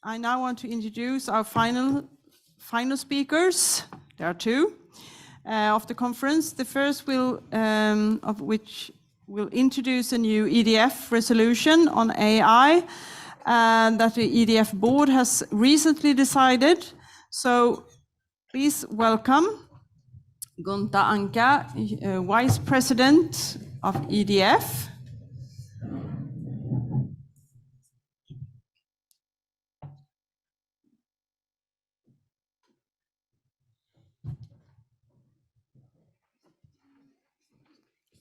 I now want to introduce our final speakers. There are two of the conference. The first of which will introduce a new EDF resolution on AI that the EDF board has recently decided. So please welcome Gunta Anca, Vice President of EDF.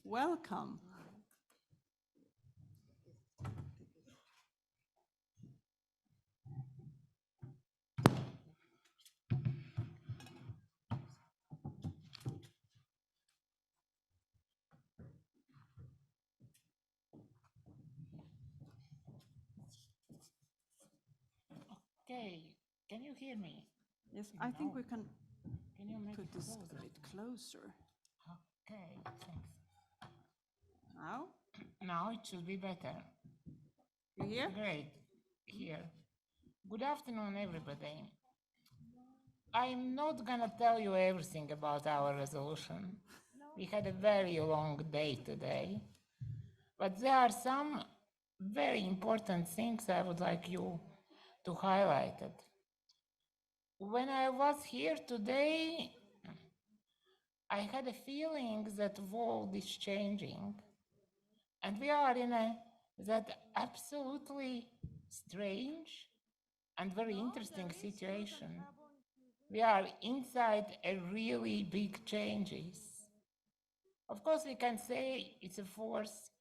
Welcome. Okay, can you hear me? Yes, I think we can you make put it this closer? a bit closer. Okay, thanks. Now, Now it should be better. you hear? Great, here. Good afternoon, everybody. I'm not gonna tell you everything about our resolution. We had a very long day today, but there are some very important things I would like you to highlight it. When I was here today, I had a feeling that the world is changing, and we are in that absolutely strange and very interesting situation. We are inside a really big changes. Of course, we can say it's a fourth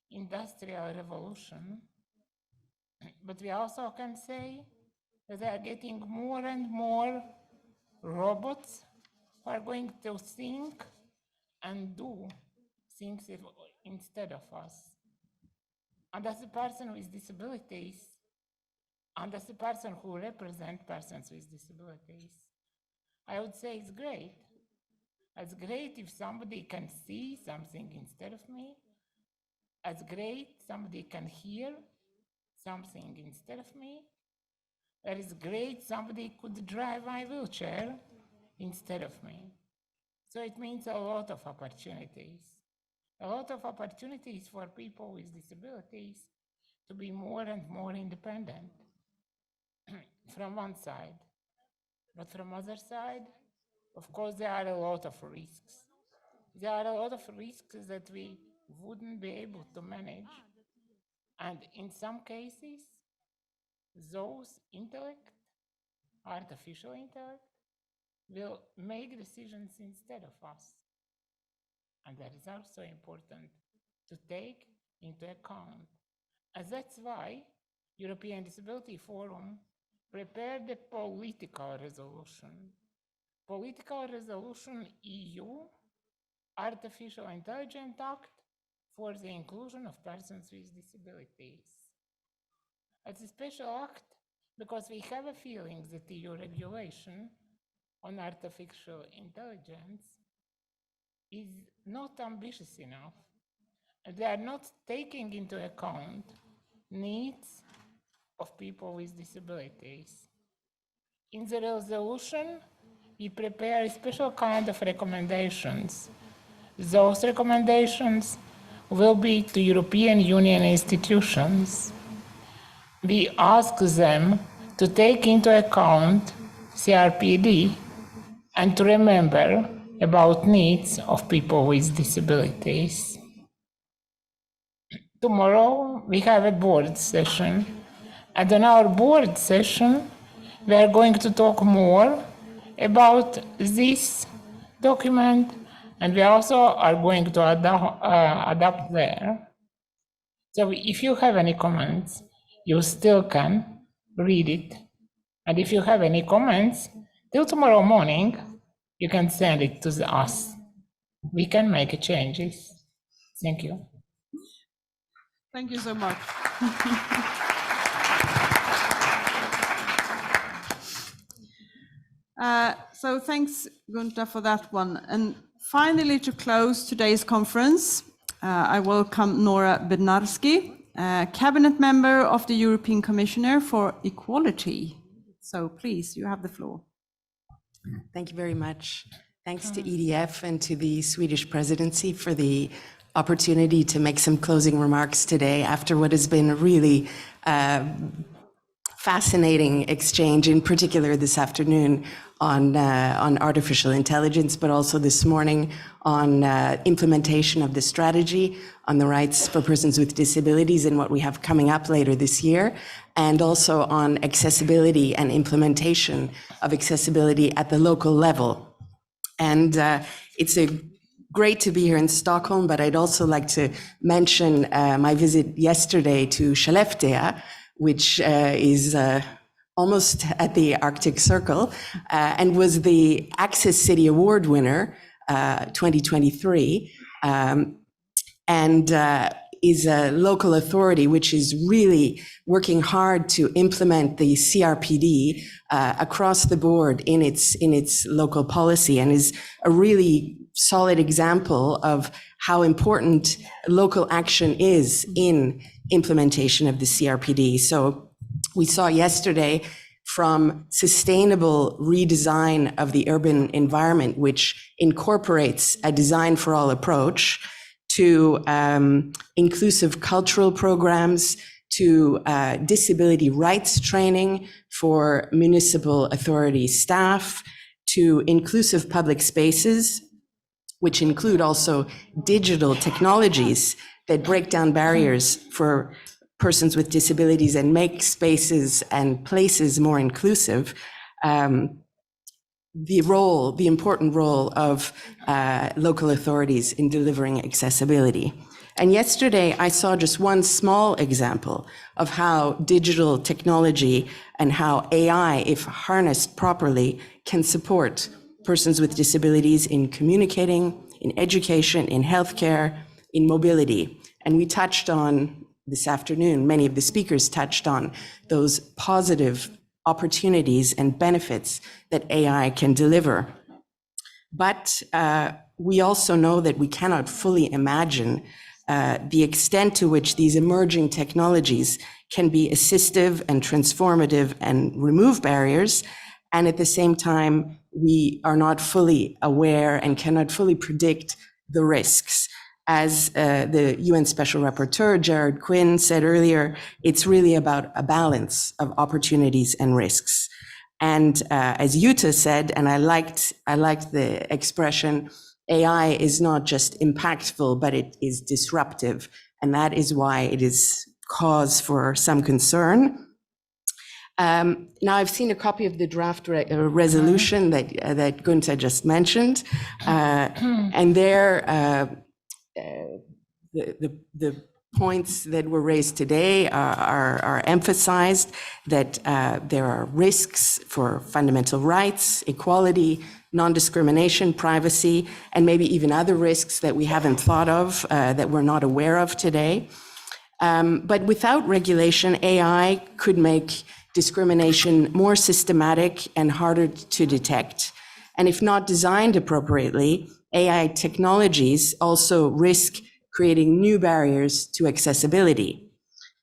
industrial revolution, but we also can say that they are getting more and more robots who are going to think and do things instead of us. And as a person with disabilities, and as a person who represents persons with disabilities, I would say it's great. It's great if somebody can see something instead of me. It's great somebody can hear something instead of me. It is great somebody could drive my wheelchair instead of me. So it means a lot of opportunities. A lot of opportunities for people with disabilities to be more and more independent from one side. But from other side, of course, there are a lot of risks. There are a lot of risks that we wouldn't be able to manage. And in some cases, those artificial intellect, will make decisions instead of us. And that is also important to take into account. And that's why European Disability Forum prepared a political resolution. Political resolution EU Artificial Intelligence Act for the inclusion of persons with disabilities. It's a special act because we have a feeling that the EU regulation on artificial intelligence is not ambitious enough. They are not taking into account needs of people with disabilities. In the resolution, we prepare a special kind of recommendations. Those recommendations will be to European Union institutions. We ask them to take into account CRPD and to remember about needs of people with disabilities. Tomorrow we have a board session, and on our board session we are going to talk more about this document, and we also are going to adapt there. So if you have any comments, you still can read it. And if you have any comments, till tomorrow morning, you can send it to us. We can make changes. Thank you. Thank you so much. So thanks, Gunta, for that one. And finally, to close today's conference, I welcome Nora Bednarski, Cabinet Member of the European Commissioner for Equality. So please, you have the floor. Thank you very much. Thanks to EDF and to the Swedish presidency for the opportunity to make some closing remarks today after what has been a really fascinating exchange, in particular this afternoon on artificial intelligence, but also this morning on implementation of the strategy on the rights for persons with disabilities and what we have coming up later this year, and also on accessibility and implementation of accessibility at the local level. And it's great to be here in Stockholm, but I'd also like to mention my visit yesterday to Skellefteå, which is almost at the Arctic Circle, and was the Access City Award winner 2023, and is a local authority which is really working hard to implement the CRPD across the board in its local policy, and is a really solid example of how important local action is in implementation of the CRPD. So we saw yesterday from sustainable redesign of the urban environment, which incorporates a design for all approach, to inclusive cultural programs, to disability rights training for municipal authority staff, to inclusive public spaces, which include also digital technologies that break down barriers for persons with disabilities and make spaces and places more inclusive. The important role of local authorities in delivering accessibility. And yesterday I saw just one small example of how digital technology and how AI, if harnessed properly, can support persons with disabilities in communicating, in education, in healthcare, in mobility. And we touched on this afternoon, many of the speakers touched on those positive opportunities and benefits that AI can deliver. But we also know that we cannot fully imagine the extent to which these emerging technologies can be assistive and transformative and remove barriers. And at the same time, we are not fully aware and cannot fully predict the risks. As the UN Special Rapporteur, Jared Quinn, said earlier, it's really about a balance of opportunities and risks. And as Jutta said, and I liked the expression, AI is not just impactful, but it is disruptive. And that is why it is cause for some concern. Now I've seen a copy of the draft resolution that Gunta just mentioned, and there the points that were raised today are emphasized, that there are risks for fundamental rights, equality, non-discrimination, privacy, and maybe even other risks that we haven't thought of, that we're not aware of today. But without regulation, AI could make discrimination more systematic and harder to detect. And if not designed appropriately, AI technologies also risk creating new barriers to accessibility.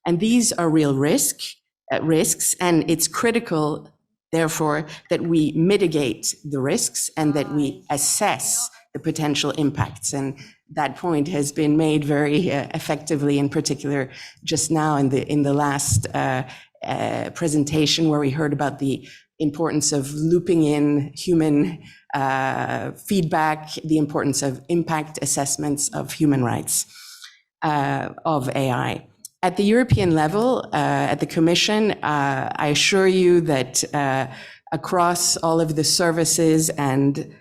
And these are real risks, and it's critical, therefore, that we mitigate the risks and that we assess the potential impacts. And that point has been made very effectively, in particular, just now in the last presentation, where we heard about the importance of looping in human feedback, the importance of impact assessments of human rights of AI. At the European level, at the Commission, I assure you that across all of the services and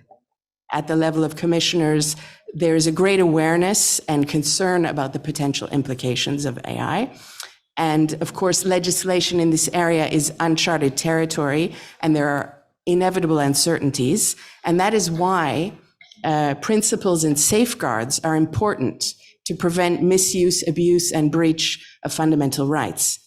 at the level of commissioners, there is a great awareness and concern about the potential implications of AI. And of course, legislation in this area is uncharted territory, and there are inevitable uncertainties. And that is why principles and safeguards are important to prevent misuse, abuse, and breach of fundamental rights.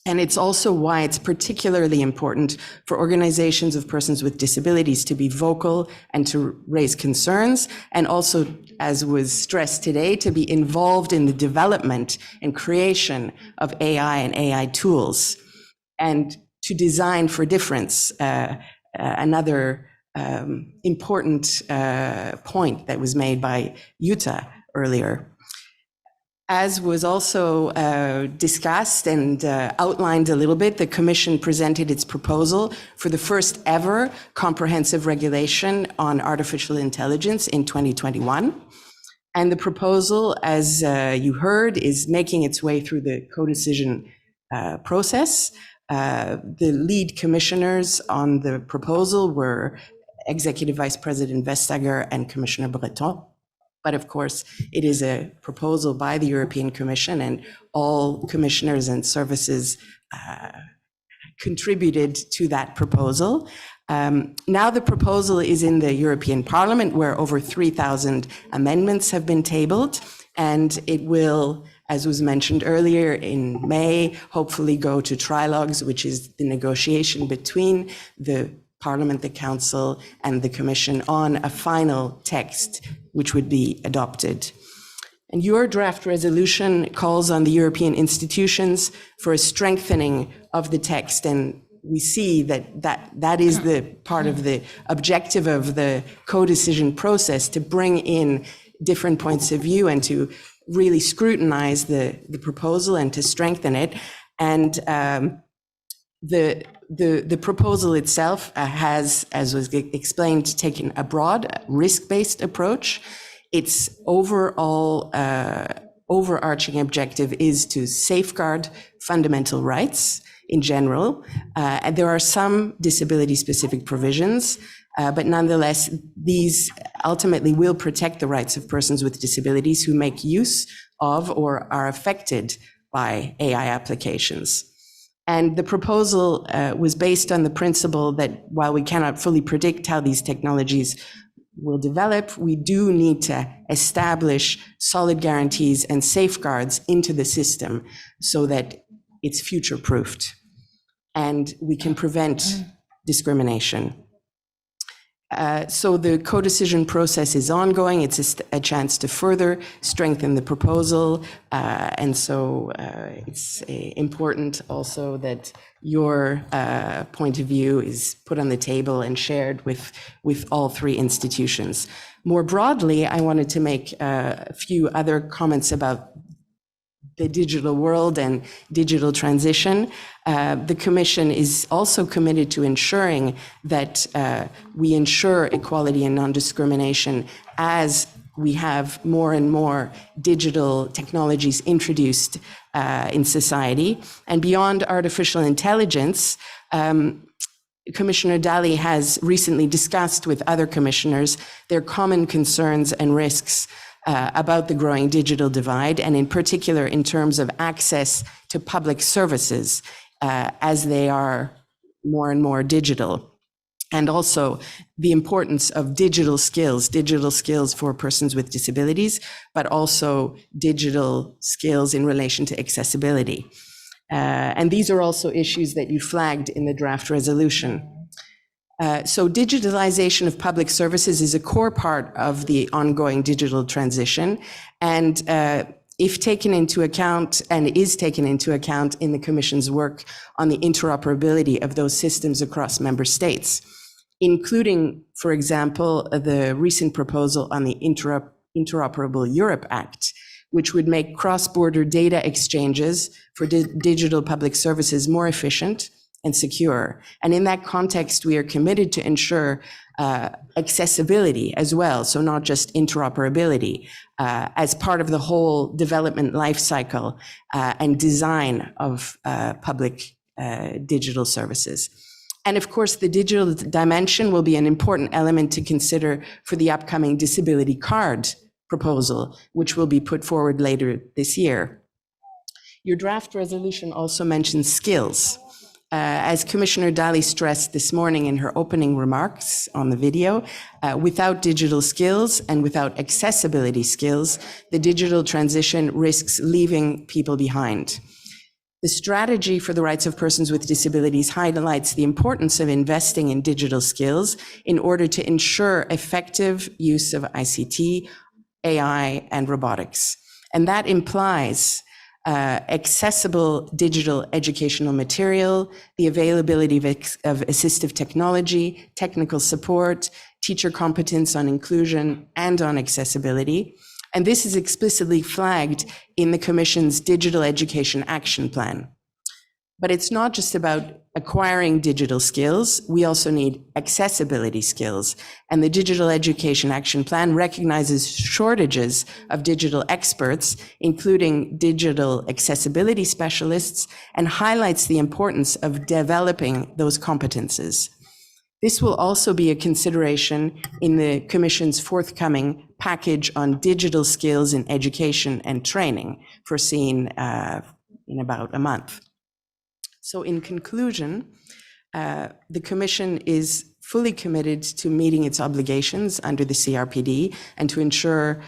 And it's also why it's particularly important for organizations of persons with disabilities to be vocal and to raise concerns, and also, as was stressed today, to be involved in the development and creation of AI and AI tools. And to design for difference, another important point that was made by Jutta earlier. As was also discussed and outlined a little bit, the Commission presented its proposal for the first ever comprehensive regulation on artificial intelligence in 2021. And the proposal, as you heard, is making its way through the co-decision process. The lead commissioners on the proposal were Executive Vice President Vestager and Commissioner Breton. But of course, it is a proposal by the European Commission, and all commissioners and services contributed to that proposal. Now the proposal is in the European Parliament, where over 3,000 amendments have been tabled, and it will, as was mentioned earlier, in May, hopefully go to trilogues, which is the negotiation between the Parliament, the Council, and the Commission on a final text which would be adopted. And your draft resolution calls on the European institutions for a strengthening of the text, and we see that is the part of the objective of the co-decision process, to bring in different points of view and to really scrutinize the proposal and to strengthen it. And the proposal itself has, as was explained, taken a broad risk-based approach. Its overall overarching objective is to safeguard fundamental rights in general. And there are some disability-specific provisions, but nonetheless, these ultimately will protect the rights of persons with disabilities who make use of or are affected by AI applications. And the proposal was based on the principle that while we cannot fully predict how these technologies will develop, we do need to establish solid guarantees and safeguards into the system so that it's future-proofed and we can prevent discrimination. So the co-decision process is ongoing. It's a chance to further strengthen the proposal. And so it's important also that your point of view is put on the table and shared with all three institutions. More broadly, I wanted to make a few other comments about the digital world and digital transition. The Commission is also committed to ensuring that we ensure equality and non-discrimination as we have more and more digital technologies introduced in society. And beyond artificial intelligence, Commissioner Dalli has recently discussed with other commissioners their common concerns and risks about the growing digital divide, and in particular in terms of access to public services as they are more and more digital. And also the importance of digital skills for persons with disabilities, but also digital skills in relation to accessibility. And these are also issues that you flagged in the draft resolution. So digitalization of public services is a core part of the ongoing digital transition. And if taken into account, and is taken into account in the Commission's work on the interoperability of those systems across member states, including, for example, the recent proposal on the Interoperable Europe Act, which would make cross-border data exchanges for digital public services more efficient and secure. And in that context, we are committed to ensure accessibility as well, so not just interoperability, as part of the whole development life cycle and design of public digital services. And of course, the digital dimension will be an important element to consider for the upcoming disability card proposal, which will be put forward later this year. Your draft resolution also mentions skills. As Commissioner Dalli stressed this morning in her opening remarks on the video, without digital skills and without accessibility skills, the digital transition risks leaving people behind. The strategy for the rights of persons with disabilities highlights the importance of investing in digital skills in order to ensure effective use of ICT, AI, and robotics. And that implies accessible digital educational material, the availability of assistive technology, technical support, teacher competence on inclusion and on accessibility. And this is explicitly flagged in the Commission's Digital Education Action Plan. But it's not just about acquiring digital skills, we also need accessibility skills. And the Digital Education Action Plan recognizes shortages of digital experts, including digital accessibility specialists, and highlights the importance of developing those competences. This will also be a consideration in the Commission's forthcoming package on digital skills in education and training, foreseen in about a month. So in conclusion, the Commission is fully committed to meeting its obligations under the CRPD and to ensure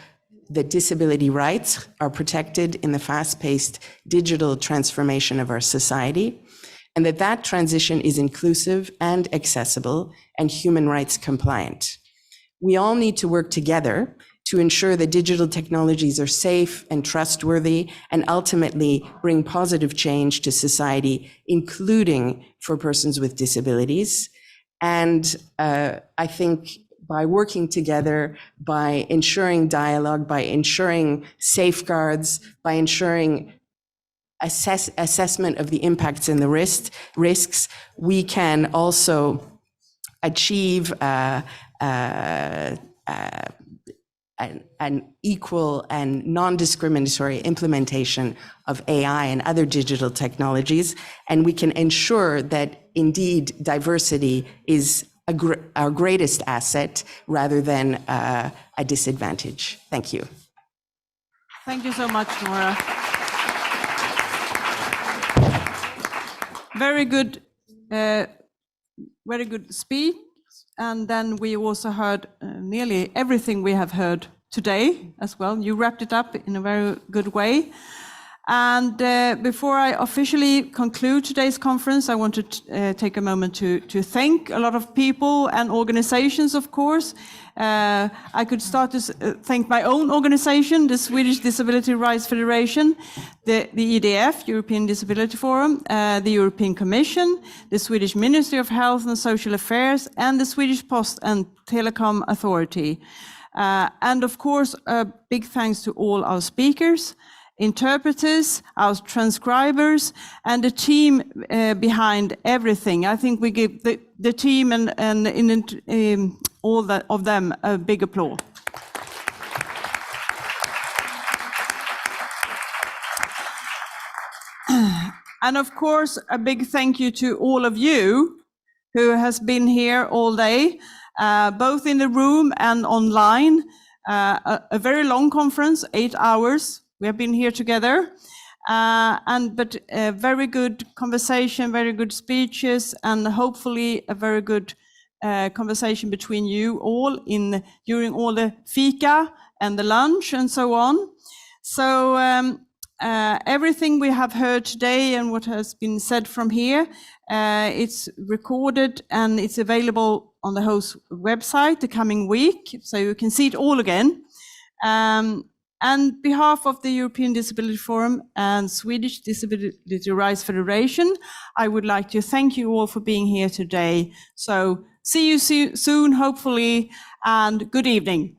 that disability rights are protected in the fast-paced digital transformation of our society, and that transition is inclusive and accessible and human rights compliant. We all need to work together to ensure that digital technologies are safe and trustworthy and ultimately bring positive change to society, including for persons with disabilities. And I think by working together, by ensuring dialogue, by ensuring safeguards, by ensuring assessment of the impacts and the risks, we can also achieve an equal and non-discriminatory implementation of AI and other digital technologies, and we can ensure that indeed diversity is our greatest asset rather than a disadvantage. Thank you. Thank you so much, Nora. Very good speech. And then we also heard nearly everything we have heard today as well. You wrapped it up in a very good way. And before I officially conclude today's conference, I want to take a moment to thank a lot of people and organizations, of course. I could start to thank my own organization, the Swedish Disability Rights Federation, the EDF, European Disability Forum, the European Commission, the Swedish Ministry of Health and Social Affairs, and the Swedish Post and Telecom Authority. And of course, a big thanks to all our speakers, interpreters, our transcribers, and the team behind everything. I think we give the team and all of them a big applause. And of course, a big thank you to all of you who has been here all day, both in the room and online. A very long conference, 8 hours. We have been here together, but a very good conversation, very good speeches, and hopefully a very good conversation between you all during all the fika and the lunch and so on. So everything we have heard today and what has been said from here, it's recorded and it's available on the host website the coming week, so you can see it all again. And on behalf of the European Disability Forum and Swedish Disability Rights Federation, I would like to thank you all for being here today. So see you soon, hopefully, and good evening.